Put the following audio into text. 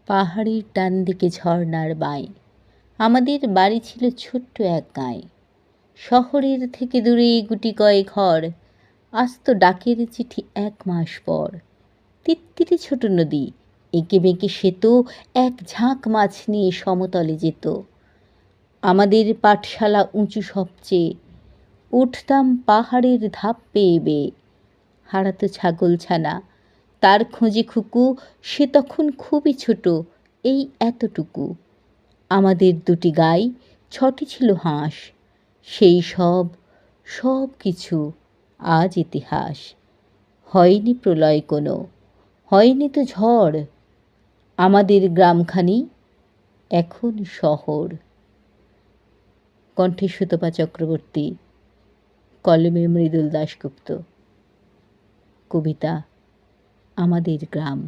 পাহাড়ের ডান দিকে ঝর্ণার বাঁয় আমাদের বাড়ি ছিল ছোট্ট এক গাঁয়ে। শহরের থেকে দূরে গুটি কয়েক ঘর, আসতো ডাকের চিঠি 1 মাস পর। তিত্তিরে ছোট নদী, এঁকে বেঁকে সেতো এক ঝাঁক মাছ নিয়ে সমতলে যেত। আমাদের পাঠশালা উঁচু সবচেয়ে, উঠতাম পাহাড়ের ধাপ পেয়ে বেয়ে। হারাতো ছাগলছানা, তার খোঁজে খুকু, সে তখন খুবই ছোট, এই এতটুকু। আমাদের 2টি গাই, 6টি ছিল হাঁস, সেই সব সব কিছু আজ ইতিহাস। হয়নি প্রলয় কোনো, হয়নি তো ঝড়, আমাদের গ্রামখানি এখন শহর। কণ্ঠে সুতপা চক্রবর্তী, কলমে মৃদুল দাশগুপ্ত। কবিতা আমাদের গ্রাম।